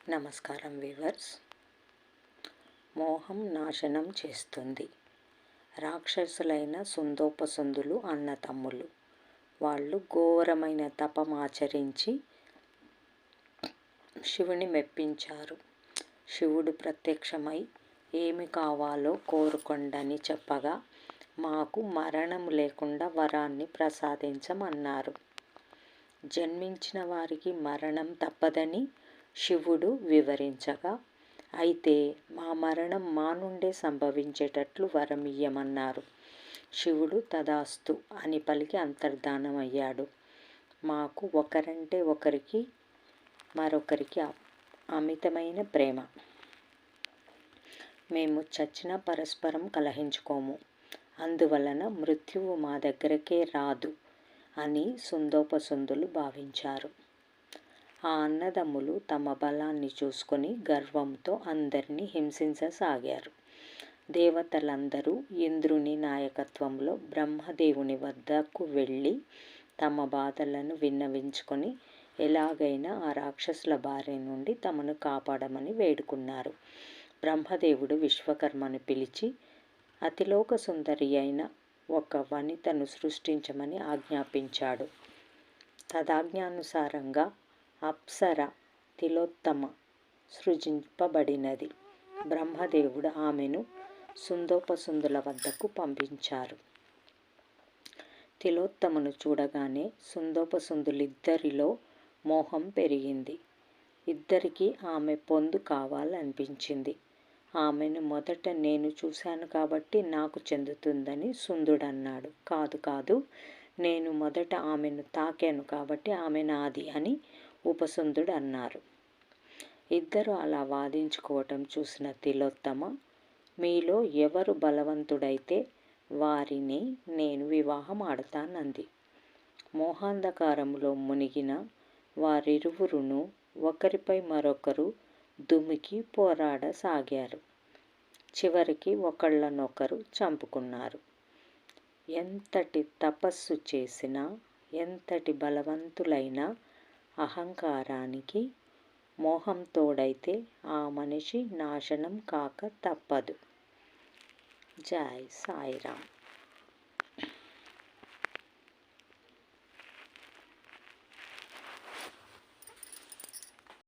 నమస్కారం వ్యూవర్స్. మోహం నాశనం చేస్తుంది. రాక్షసులైన సుందోపసుందులు అన్నతమ్ములు. వాళ్ళు ఘోరమైన తపమాచరించి శివుని మెప్పించారు. శివుడు ప్రత్యక్షమై ఏమి కావాలో కోరుకొండని చెప్పగా మాకు మరణం లేకుండా వరాన్ని ప్రసాదించమన్నారు. జన్మించిన వారికి మరణం తప్పదని శివుడు వివరించగా, అయితే మా మరణం మా నుండే సంభవించేటట్లు వరమియ్యమన్నారు. శివుడు తదాస్తు అని పలికి అంతర్ధానమయ్యాడు. మాకు ఒకరంటే మరొకరికి అమితమైన ప్రేమ. మేము చచ్చినా పరస్పరం కలహించుకోము. అందువలన మృత్యువు మా దగ్గరకే రాదు అని సుందోపసుందులు భావించారు. ఆ అన్నదమ్ములు తమ బలాన్ని చూసుకొని గర్వంతో అందరినీ హింసించసాగారు. దేవతలందరూ ఇంద్రుని నాయకత్వంలో బ్రహ్మదేవుని వద్దకు వెళ్ళి తమ బాధలను విన్నవించుకొని ఎలాగైనా ఆ రాక్షసుల బారి నుండి తమను కాపాడమని వేడుకున్నారు. బ్రహ్మదేవుడు విశ్వకర్మను పిలిచి అతిలోక సుందరి అయిన ఒక వనితను సృష్టించమని ఆజ్ఞాపించాడు. తదాజ్ఞానుసారంగా అప్సర తిలోత్తమ సృజింపబడినది. బ్రహ్మదేవుడు ఆమెను సుందోపసుందుల వద్దకు పంపించారు. తిలోత్తమను చూడగానే సుందోపసుందులిద్దరిలో మోహం పెరిగింది. ఇద్దరికీ ఆమె పొందు కావాలనిపించింది. ఆమెను మొదట నేను చూశాను కాబట్టి నాకు చెందుతుందని సుందుడన్నాడు. కాదు, నేను మొదట ఆమెను తాకాను కాబట్టి ఆమె నాది అని ఉపసుందుడు అన్నారు. ఇద్దరు అలా వాదించుకోవటం చూసిన తిలోత్తమ, మీలో ఎవరు బలవంతుడైతే వారిని నేను వివాహం ఆడతానంది. మోహాంధకారములో మునిగిన వారిరువురును ఒకరిపై మరొకరు దుమికి పోరాడసాగారు. చివరికి ఒకళ్ళనొకరు చంపుకున్నారు. ఎంతటి తపస్సు చేసినా, ఎంతటి బలవంతులైనా అహంకారానికి మోహం తోడైతే ఆ మనిషి నాశనం కాక తప్పదు. జై సాయిరామ్.